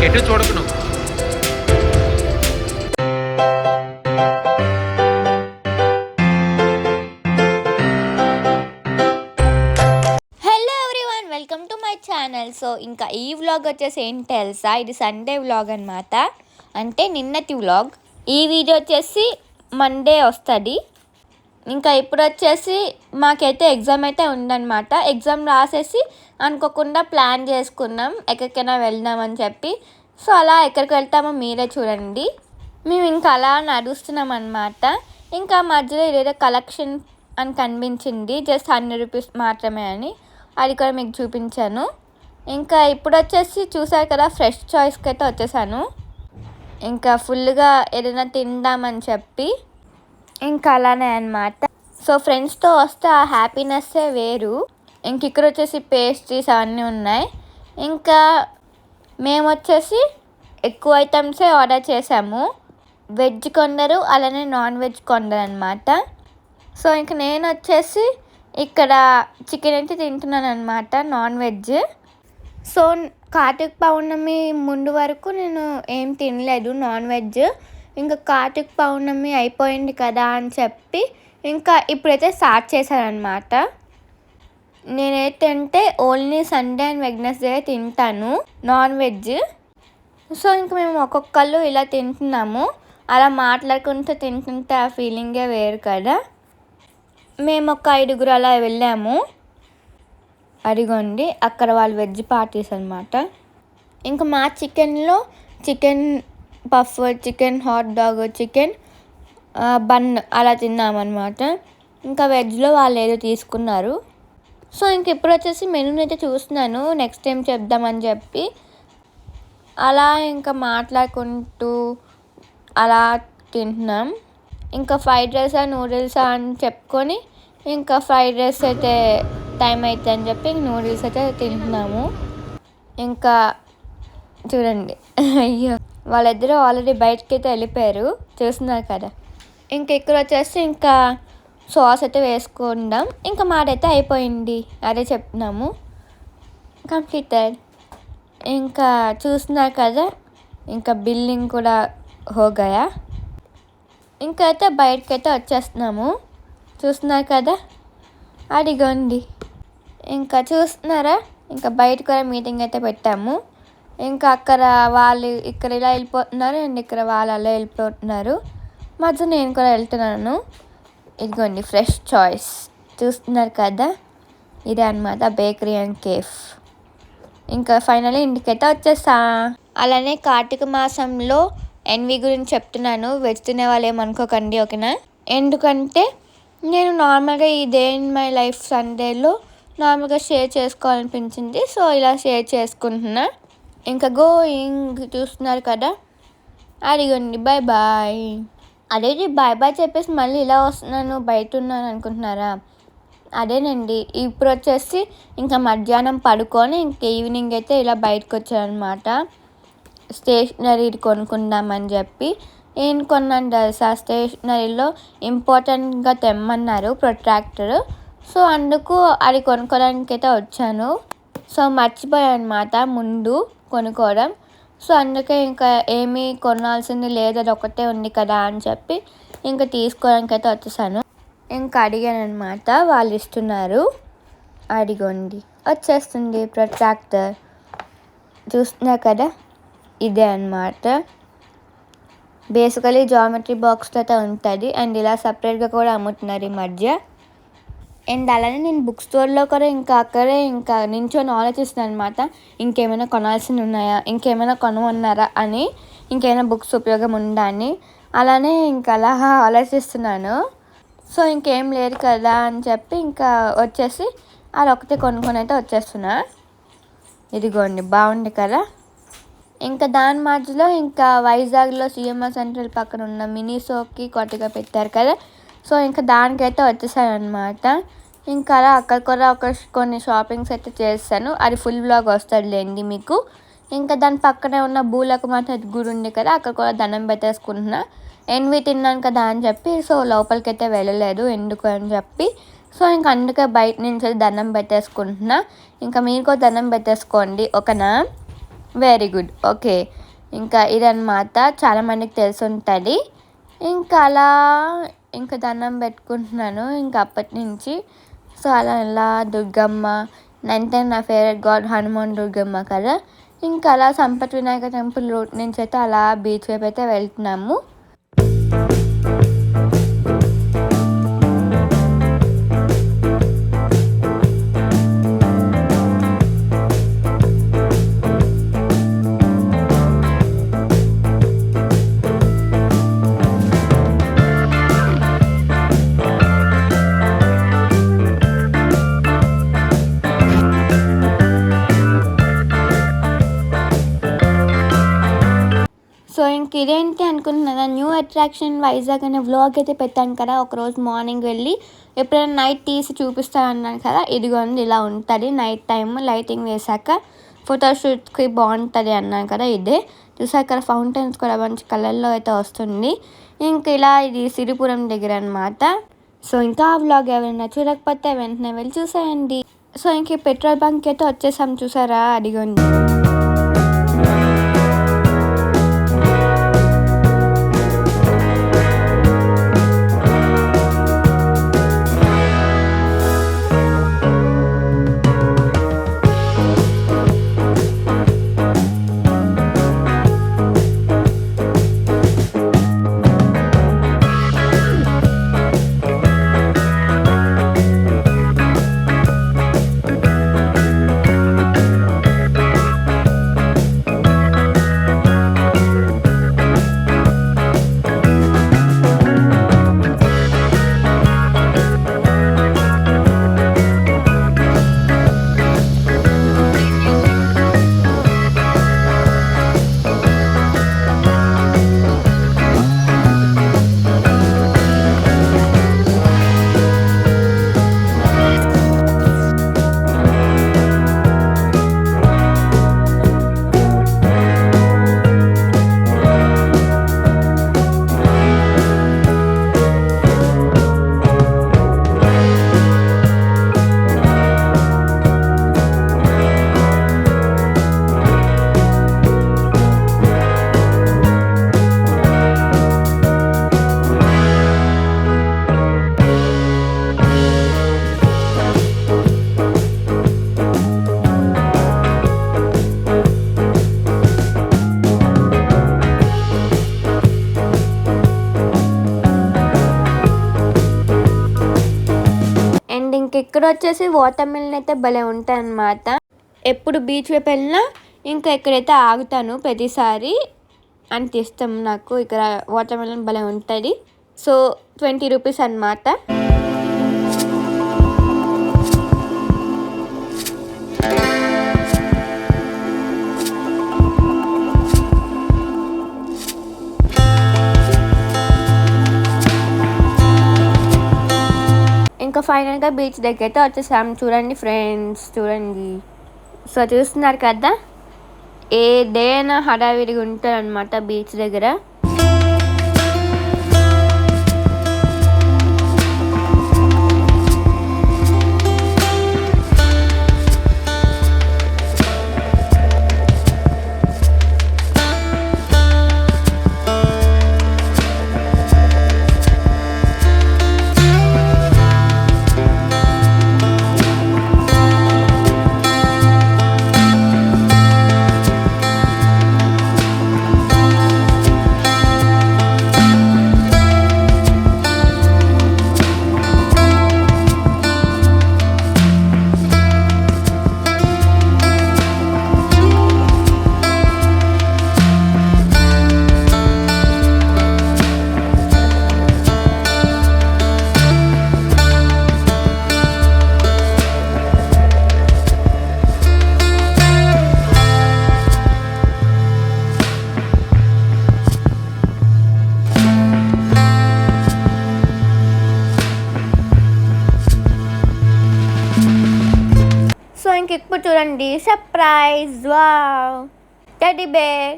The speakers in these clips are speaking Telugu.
ఎటు చూడకు నువ్వు. Hello everyone, welcome to my channel. So ఇంకా ఈ వ్లాగ్ వచ్చేసి ఏంటి తెలుసా, ఇది సండే వ్లాగ్ అనమాట. అంటే నిన్నటి వ్లాగ్. ఈ వీడియో వచ్చేసి మండే వస్తుంది. ఇంకా ఇప్పుడు వచ్చేసి మాకైతే ఎగ్జామ్ అయితే ఉందన్నమాట. ఎగ్జామ్ రాసేసి అనుకోకుండా ప్లాన్ చేసుకున్నాం ఎక్కడికైనా వెళ్దామని చెప్పి. సో అలా ఎక్కడికి వెళ్తామో మీరే చూడండి. మేము ఇంకా అలా నడుస్తున్నాం అనమాట. ఇంకా మధ్యలో ఏదో కలెక్షన్ అని కనిపించింది, జస్ట్ 100 రూపీస్ మాత్రమే అని. అది కూడా మీకు చూపించాను. ఇంకా ఇప్పుడు వచ్చేసి చూసారు కదా, ఫ్రెష్ చాయిస్కి అయితే వచ్చేసాను. ఇంకా ఫుల్గా ఏదైనా తిందామని చెప్పి ఇంకా అలానే అనమాట. సో ఫ్రెండ్స్తో వస్తే ఆ హ్యాపీనెస్సే వేరు. ఇంక ఇక్కడ వచ్చేసి పేస్ట్రీస్ అవన్నీ ఉన్నాయి. ఇంకా మేము వచ్చేసి ఎక్కువ ఐటమ్సే ఆర్డర్ చేసాము. వెజ్ కొందరు, అలానే నాన్ వెజ్ కొందరు అనమాట. సో ఇంక నేను వచ్చేసి ఇక్కడ చికెన్ అయితే తింటున్నాను అనమాట, నాన్ వెజ్. సో కార్తీక పౌర్ణమి ముందు వరకు నేను ఏం తినలేదు నాన్ వెజ్. ఇంకా కార్తీక పౌర్ణమి అయిపోయింది కదా అని చెప్పి ఇంకా ఇప్పుడైతే స్టార్ట్ చేశానమాట. నేనైతే అంటే ఓన్లీ సండే అండ్ వెడ్నెస్డే తింటాను నాన్ వెజ్. సో ఇంక మేము ఒక్కొక్కళ్ళు ఇలా తింటున్నాము. అలా మాట్లాడుకుంటూ తింటుంటే ఆ ఫీలింగే వేరు కదా. మేము ఒక 5గురు అలా వెళ్ళాము. అడిగోండి అక్కడ వాళ్ళు వెజ్ పార్టీస్ అనమాట. ఇంకా మా చికెన్లో chicken puff, chicken hot dog, chicken bun అలా తిన్నామన్నమాట. ఇంకా వెజ్లో వాళ్ళు ఏదో తీసుకున్నారు. సో ఇంక ఇప్పుడు వచ్చేసి మెనూని అయితే చూస్తున్నాను, నెక్స్ట్ టైం చెప్దామని చెప్పి. అలా ఇంకా మాట్లాడుకుంటూ అలా తింటున్నాం. ఇంకా ఫ్రైడ్ రైసా నూడిల్సా అని చెప్పుకొని ఇంకా ఫ్రైడ్ రైస్ అయితే టైం అవుతుంది అని చెప్పి నూడిల్స్ అయితే తింటున్నాము. ఇంకా చూడండి, అయ్యో వాళ్ళిద్దరూ ఆల్రెడీ బయటకి అయితే వెళ్ళిపోయారు, చూస్తున్నారు కదా. ఇంకా ఇక్కడ వచ్చేసి ఇంకా సాస్ అయితే వేసుకుందాం. ఇంకా మాదైతే అయిపోయింది, అదే చెప్తున్నాము, కంప్లీటెడ్. ఇంకా చూస్తున్నారు కదా, ఇంకా బిల్లింగ్ కూడా హోగాయా. ఇంకా అయితే బయటకైతే వచ్చేస్తున్నాము, చూస్తున్నారు కదా, అడిగోండి. ఇంకా చూస్తున్నారా, ఇంకా బయట కూడా మీటింగ్ అయితే పెట్టాము. ఇంకా అక్కడ వాళ్ళు ఇక్కడ ఇలా వెళ్ళిపోతున్నారు అండ్ ఇక్కడ వాళ్ళు అలా వెళ్ళిపోతున్నారు. మధ్య నేను కూడా వెళ్తున్నాను. ఇదిగోండి ఫ్రెష్ చాయిస్, చూస్తున్నారు కదా, ఇదే అనమాట బేకరీ అండ్ కేఫ్. ఇంకా ఫైనల్లీ ఇంటికైతే వచ్చేసా. అలానే కార్తీక మాసంలో ఎన్వి గురించి చెప్తున్నాను, వెజ్ తినే వాళ్ళు ఏమనుకోకండి, ఓకేనా. ఎందుకంటే నేను నార్మల్గా ఈ డే ఇన్ మై లైఫ్ సండేలో నార్మల్గా షేర్ చేసుకోవాలనిపించింది, సో ఇలా షేర్ చేసుకుంటున్నా. ఇంకా గోయింగ్, చూస్తున్నారు కదా, అడిగండి బాయ్ బాయ్. అదేంటి బాయ్ బాయ్ చెప్పేసి మళ్ళీ ఇలా వస్తున్నాను, బయట ఉన్నాను అనుకుంటున్నారా? అదేనండి, ఇప్పుడు వచ్చేసి ఇంకా మధ్యాహ్నం పడుకొని ఇంక ఈవినింగ్ అయితే ఇలా బయటకు వచ్చానమాట. స్టేషనరీ కొనుక్కుందామని చెప్పి. ఏం కొన్నాను తెలుసా, స్టేషనరీలో ఇంపార్టెంట్గా తెమ్మన్నారు ప్రొట్రాక్టర్. సో అందుకు అది కొనుక్కోవడానికి అయితే వచ్చాను. సో మర్చిపోయాను అనమాట ముందు కొనుక్కోవడం. సో అందుకే ఇంకా ఏమీ కొనాల్సింది లేదు, అది ఒకటే ఉంది కదా అని చెప్పి ఇంకా తీసుకోవడానికి అయితే వచ్చేసాను. ఇంకా అడిగాను అనమాట, వాళ్ళు ఇస్తున్నారు. అడిగోండి వచ్చేస్తుంది ప్రొట్రాక్టర్, చూస్తున్నారు కదా, ఇదే అనమాట. బేసికలీ జామెట్రీ బాక్స్తో అయితే ఉంటుంది అండ్ ఇలా సపరేట్గా కూడా అమ్ముతున్నారు ఈ మధ్య. అండ్ అలానే నేను బుక్ స్టోర్లో కూడా ఇంకా అక్కడే ఇంకా నించొని ఆలోచిస్తున్నాను అనమాట, ఇంకేమైనా కొనాల్సింది ఉన్నాయా, ఇంకేమైనా కొనమన్నారా అని, ఇంకేమైనా బుక్స్ ఉపయోగం ఉందా అని. అలానే ఇంకా అలా ఆలోచిస్తున్నాను. సో ఇంకేం లేదు కదా అని చెప్పి ఇంకా వచ్చేసి అది ఒకటే కొనుక్కొని అయితే వచ్చేస్తున్నా. ఇదిగోండి బాగుంది కదా. ఇంకా దాని మధ్యలో ఇంకా వైజాగ్లో సిఎంఆర్ సెంట్రల్ పక్కన ఉన్న మినీసోకి కొత్తగా పెట్టారు కదా, సో ఇంకా దానికైతే వచ్చేసాను అనమాట. ఇంకా అలా అక్కడ కూడా కొన్ని షాపింగ్స్ అయితే చేస్తాను, అది ఫుల్ వ్లాగ్ వస్తుందిలేండి మీకు. ఇంకా దాని పక్కనే ఉన్న భూలోకమాత గుడి ఉంది కదా, అక్కడ కూడా దండం పెట్టేసుకుంటున్నా. ఎన్వి తిన్నాను కదా అని చెప్పి సో లోపలికి అయితే వెళ్ళలేదు, ఎందుకు అని చెప్పి. సో ఇంక అందుకే బయట నుంచి దండం పెట్టేసుకుంటున్నా. ఇంకా మీరు కూడా దండం పెట్టేసుకోండి, ఓకేనా. Very good. ఓకే. ఇంకా ఇదనమాట. చాలామందికి తెలిసుంటది. ఇంకా అలా ఇంకా దండం పెట్టుకుంటున్నాను ఇంకా అప్పటినుంచి. సో, అలా దుర్గమ్మ అంటే నా ఫేవరెట్ గాడ్ హనుమాన్ దుర్గమ్మ కదా! ఇంకా అలా సంపత్ వినాయక టెంపుల్ రూట్ నుంచయితే అలా బీచ్ వైపయితే వెళ్తున్నాము. సో, ఇదేంటి అనుకుంటున్నారా, న్యూ అట్రాక్షన్ వైజాగ్ అనే వ్లాగ్ అయితే పెట్టాను కదా! ఒకరోజు మార్నింగ్ వెళ్ళి ఎప్పుడైనా నైట్ తీసి చూపిస్తాను అన్నాను కదా! ఇదిగోండి ఇలా ఉంటుంది నైట్ టైమ్ లైటింగ్ వేశాక ఫోటోషూట్కి బాగుంటుంది అన్నాను కదా! ఇదే చూసారు ఇక్కడ ఫౌంటైన్స్ కూడా మంచి కలర్లో అయితే వస్తుంది. ఇంక ఇలా ఇది సిరిపురం దగ్గర అనమాట. సో, ఇంకా ఆ వ్లాగ్ ఎవరైనా చూడకపోతే వెంటనే వెళ్ళి చూసేయండి. సో, ఇంక పెట్రోల్ బంక్ అయితే వచ్చేసాం చూసారా, అదిగోండి. ఇక్కడ వచ్చేసి వాటర్ మిలన్ అయితే భలే ఉంటాయి అన్నమాట. ఎప్పుడు బీచ్ వైపు వెళ్ళినా ఇంకా ఎక్కడైతే ఆగుతాను ప్రతిసారి. అంత ఇష్టం నాకు. ఇక్కడ వాటర్ మిలన్ భలే ఉంటుంది. సో 20 రూపీస్ అన్నమాట. ఇంకా ఫైనల్గా బీచ్ దగ్గర అయితే వచ్చేసాము. చూడండి ఫ్రెండ్స్, చూడండి. సో చూస్తున్నారు కదా, ఏదైనా హడావిడిగా ఉంటుంది అనమాట బీచ్ దగ్గర. ఇప్పుడు చూడండి సర్ప్రైజ్, వావ్, టెడ్డీ బేర్.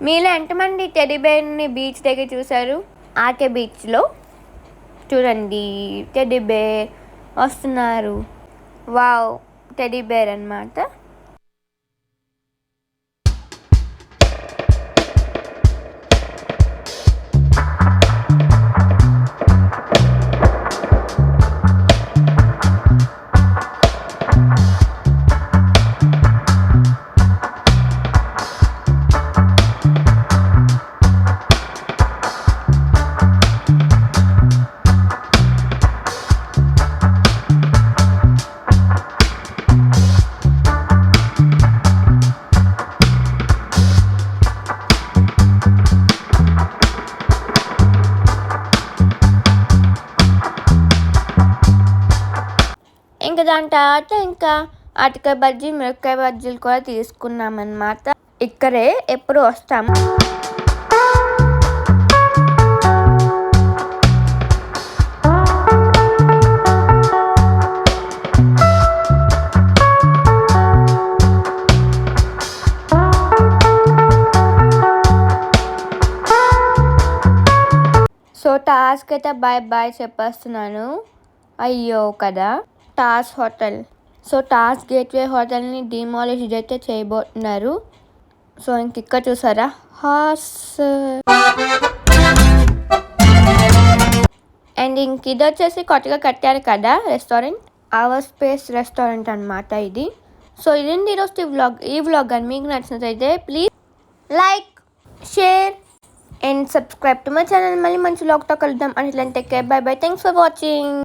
మీలో ఎంతమంది టెడ్డీ బేర్ని బీచ్ దగ్గర చూసారు? ఆర్కే బీచ్లో చూడండి టెడ్డీ బేర్ వస్తున్నారు. వావ్, టెడ్డీ బేర్ అన్నమాట. దాని తర్వాత ఇంకా అరటికాయ బజ్జీ, మిరపకాయ బజ్జీలు కూడా తీసుకున్నామన్నమాట. ఇక్కడే ఎప్పుడు వస్తాము. సో టాస్క్ అయితే బాయ్ చెప్పేస్తున్నాను. అయ్యో కదా. Taj hotel. So Taj Gateway హోటల్ని డిమాలిష్ అయితే చేయబోతున్నారు. సో ఇక్కడ చూసారా హాస్ అండ్ ఇంక ఇది వచ్చేసి కొత్తగా కట్టారు కదా రెస్టారెంట్, అవర్ స్పేస్ రెస్టారెంట్ అనమాట ఇది. సో ఇదండి ఈరోజు ఈ వ్లాగ్ కానీ మీకు నచ్చినట్లయితే please like, share and subscribe to my channel. మళ్ళీ మంచి వ్లాగ్తో కలుద్దాం. అంటే take care, by. Thanks for watching.